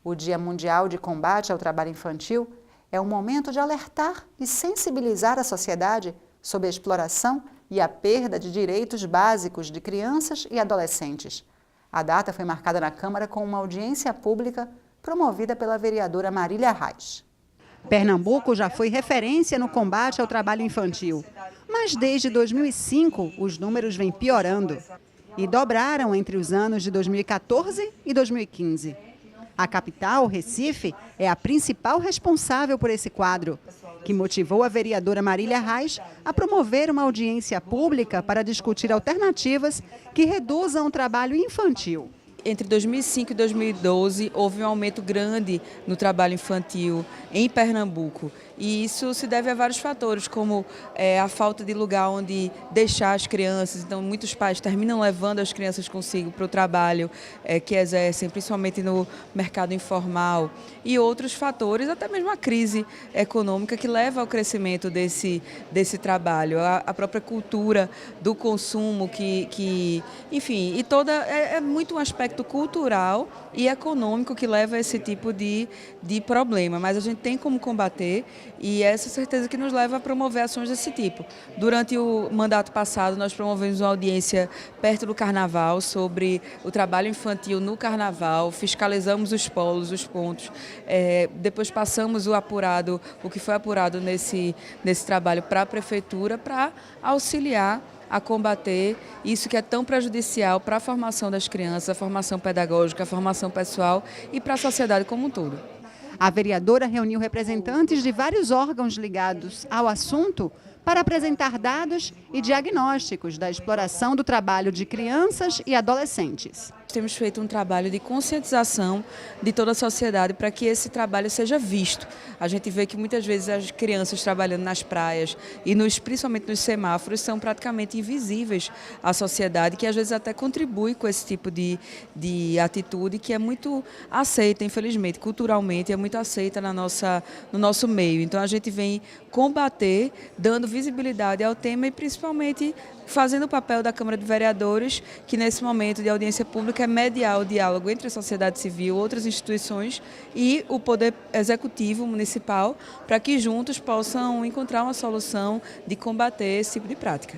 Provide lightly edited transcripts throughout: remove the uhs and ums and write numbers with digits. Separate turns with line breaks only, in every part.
O Dia Mundial de Combate ao Trabalho Infantil é um momento de alertar e sensibilizar a sociedade sobre a exploração e a perda de direitos básicos de crianças e adolescentes. A data foi marcada na Câmara com uma audiência pública promovida pela vereadora Marília Reis. Pernambuco já foi referência no combate ao trabalho infantil, mas desde 2005 os números vêm piorando e dobraram entre os anos de 2014 e 2015. A capital, Recife, é a principal responsável por esse quadro, que motivou a vereadora Marília Reis a promover uma audiência pública para discutir alternativas que reduzam o trabalho infantil.
Entre 2005 e 2012, houve um aumento grande no trabalho infantil em Pernambuco. E isso se deve a vários fatores, como a falta de lugar onde deixar as crianças. Então, muitos pais terminam levando as crianças consigo para o trabalho que exercem, principalmente no mercado informal. E outros fatores, até mesmo a crise econômica que leva ao crescimento desse trabalho. A própria cultura do consumo, enfim, e toda é muito um aspecto cultural e econômico que leva a esse tipo de problema. Mas a gente tem como combater e essa certeza que nos leva a promover ações desse tipo. Durante o mandato passado, nós promovemos uma audiência perto do Carnaval sobre o trabalho infantil no Carnaval, fiscalizamos os polos, os pontos, depois passamos o que foi apurado nesse trabalho para a Prefeitura para auxiliar a combater isso que é tão prejudicial para a formação das crianças, a formação pedagógica, a formação pessoal e para a sociedade como um todo.
A vereadora reuniu representantes de vários órgãos ligados ao assunto para apresentar dados e diagnósticos da exploração do trabalho de crianças e adolescentes.
Temos feito um trabalho de conscientização de toda a sociedade para que esse trabalho seja visto. A gente vê que muitas vezes as crianças trabalhando nas praias e principalmente nos semáforos são praticamente invisíveis à sociedade, que às vezes até contribui com esse tipo de atitude que é muito aceita, infelizmente, culturalmente é muito aceita no nosso meio. Então a gente vem combater, dando visibilidade ao tema e principalmente fazendo o papel da Câmara de Vereadores, que nesse momento de audiência pública é mediar o diálogo entre a sociedade civil, outras instituições e o Poder Executivo Municipal, para que juntos possam encontrar uma solução de combater esse tipo de prática.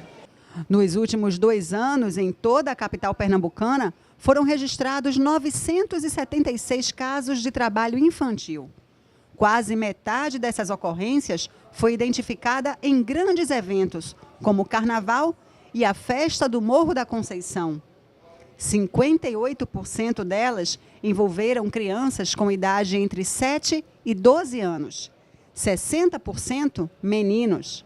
Nos últimos 2 anos, em toda a capital pernambucana, foram registrados 976 casos de trabalho infantil. Quase metade dessas ocorrências foi identificada em grandes eventos, como o Carnaval e a Festa do Morro da Conceição. 58% delas envolveram crianças com idade entre 7 e 12 anos. 60% meninos.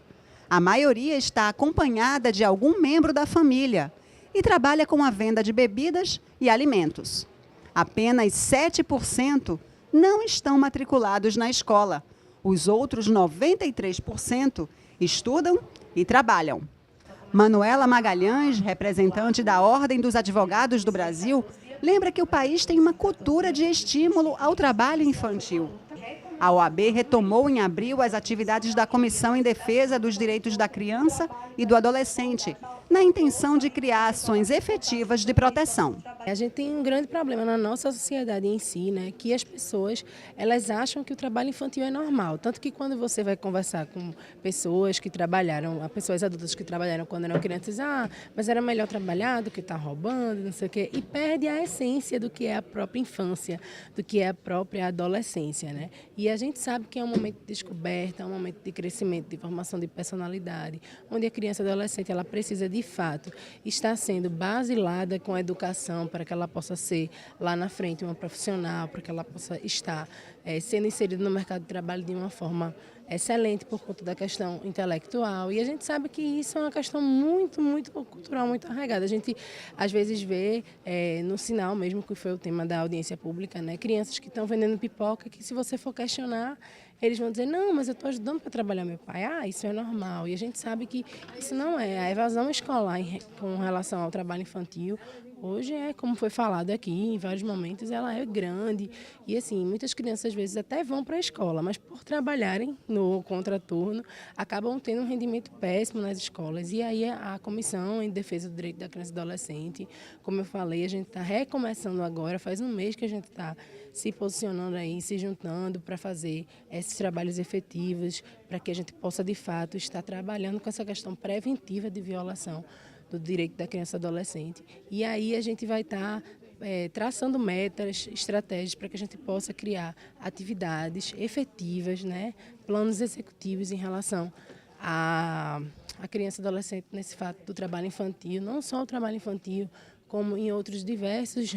A maioria está acompanhada de algum membro da família e trabalha com a venda de bebidas e alimentos. Apenas 7% não estão matriculados na escola. Os outros 93% estudam e trabalham. Manuela Magalhães, representante da Ordem dos Advogados do Brasil, lembra que o país tem uma cultura de estímulo ao trabalho infantil. A OAB retomou em abril as atividades da Comissão em Defesa dos Direitos da Criança e do Adolescente, na intenção de criar ações efetivas de proteção.
A gente tem um grande problema na nossa sociedade em si, né, que as pessoas elas acham que o trabalho infantil é normal. Tanto que quando você vai conversar com pessoas que trabalharam, pessoas adultas que trabalharam quando eram crianças, mas era melhor trabalhar do que estar roubando, não sei o quê, e perde a essência do que é a própria infância, do que é a própria adolescência, né? E a gente sabe que é um momento de descoberta, é um momento de crescimento, de formação de personalidade, onde a criança e a adolescente ela precisa de fato estar sendo basilada com a educação para que ela possa ser lá na frente uma profissional, para que ela possa estar sendo inserida no mercado de trabalho de uma forma excelente por conta da questão intelectual. E a gente sabe que isso é uma questão muito, muito cultural, muito arraigada. A gente às vezes vê no sinal mesmo, que foi o tema da audiência pública, né, crianças que estão vendendo pipoca, que se você for questionar, eles vão dizer, não, mas eu estou ajudando para trabalhar meu pai. Isso é normal. E a gente sabe que isso não é. A evasão escolar com relação ao trabalho infantil Hoje como foi falado aqui, em vários momentos, ela é grande e assim, muitas crianças às vezes até vão para a escola, mas por trabalharem no contraturno, acabam tendo um rendimento péssimo nas escolas. E aí a Comissão em Defesa do Direito da Criança e do Adolescente, como eu falei, a gente está recomeçando agora, faz um mês que a gente está se posicionando aí, se juntando para fazer esses trabalhos efetivos, para que a gente possa de fato estar trabalhando com essa questão preventiva de violação do direito da criança e adolescente. E aí a gente vai estar traçando metas, estratégias para que a gente possa criar atividades efetivas, né, planos executivos em relação à criança e adolescente nesse fato do trabalho infantil, não só o trabalho infantil, como em outros diversos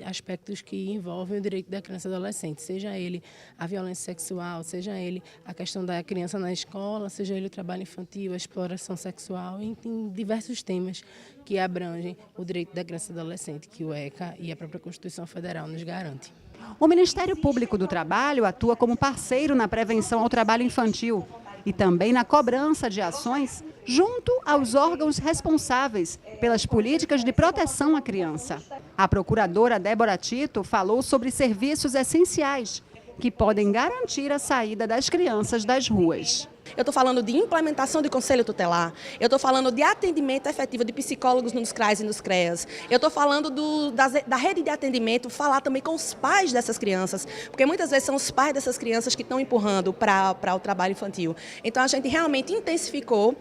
aspectos que envolvem o direito da criança e adolescente, seja ele a violência sexual, seja ele a questão da criança na escola, seja ele o trabalho infantil, a exploração sexual, em diversos temas que abrangem o direito da criança e adolescente, que o ECA e a própria Constituição Federal nos garante.
O Ministério Público do Trabalho atua como parceiro na prevenção ao trabalho infantil e também na cobrança de ações junto aos órgãos responsáveis pelas políticas de proteção à criança. A procuradora Débora Tito falou sobre serviços essenciais que podem garantir a saída das crianças das ruas.
Eu estou falando de implementação de conselho tutelar, eu estou falando de atendimento efetivo de psicólogos nos CRAs e nos CREAs, eu estou falando da rede de atendimento, falar também com os pais dessas crianças, porque muitas vezes são os pais dessas crianças que estão empurrando para o trabalho infantil. Então a gente realmente intensificou,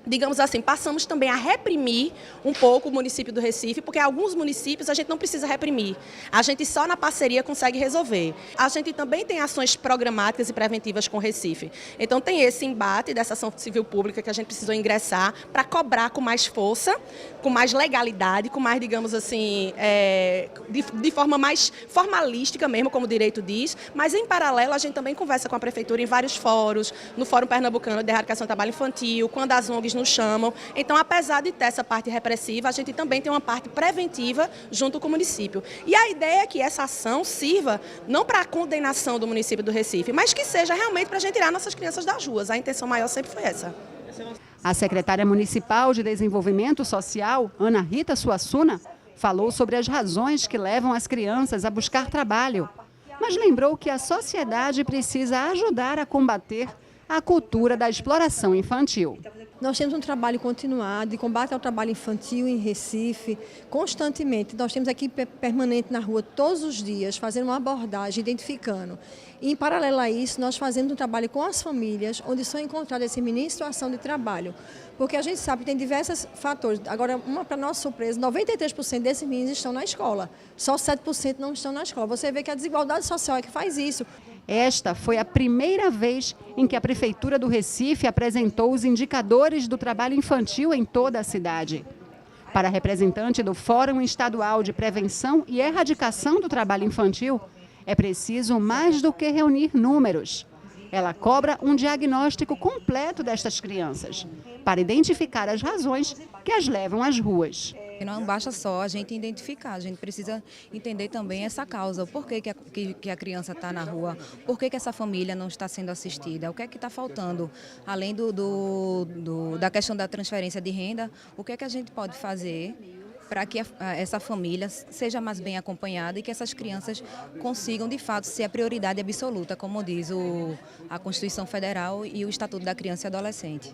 digamos assim, passamos também a reprimir um pouco o município do Recife, porque alguns municípios a gente não precisa reprimir, a gente só na parceria consegue resolver. A gente também tem ações programáticas e preventivas com o Recife. Então tem esse embate dessa ação civil pública que a gente precisou ingressar para cobrar com mais força, com mais legalidade, com mais, digamos assim, de forma mais formalística mesmo, como o direito diz, mas em paralelo a gente também conversa com a Prefeitura em vários fóruns, no Fórum Pernambucano de Erradicação do Trabalho Infantil, quando as ONGs nos chamam. Então, apesar de ter essa parte repressiva, a gente também tem uma parte preventiva junto com o município. E a ideia é que essa ação sirva não para a condenação do município do Recife, mas que seja realmente para a gente tirar nossas crianças das ruas. A intenção maior sempre foi essa.
A secretária municipal de Desenvolvimento Social, Ana Rita Suassuna, falou sobre as razões que levam as crianças a buscar trabalho, mas lembrou que a sociedade precisa ajudar a combater a cultura da exploração infantil.
Nós temos um trabalho continuado de combate ao trabalho infantil em Recife, constantemente. Nós temos equipe permanente na rua todos os dias, fazendo uma abordagem, identificando. E, em paralelo a isso, nós fazemos um trabalho com as famílias, onde são encontradas esses meninos em situação de trabalho. Porque a gente sabe que tem diversos fatores. Agora, para nossa surpresa, 93% desses meninos estão na escola. Só 7% não estão na escola. Você vê que a desigualdade social é que faz isso.
Esta foi a primeira vez em que a Prefeitura do Recife apresentou os indicadores do trabalho infantil em toda a cidade. Para a representante do Fórum Estadual de Prevenção e Erradicação do Trabalho Infantil, é preciso mais do que reunir números. Ela cobra um diagnóstico completo destas crianças, para identificar as razões que as levam às ruas.
Não basta só a gente identificar, a gente precisa entender também essa causa, o porquê que a criança está na rua, por que essa família não está sendo assistida, o que é que está faltando, além da questão da transferência de renda, o que é que a gente pode fazer para que essa família seja mais bem acompanhada e que essas crianças consigam, de fato, ser a prioridade absoluta, como diz a Constituição Federal e o Estatuto da Criança e Adolescente.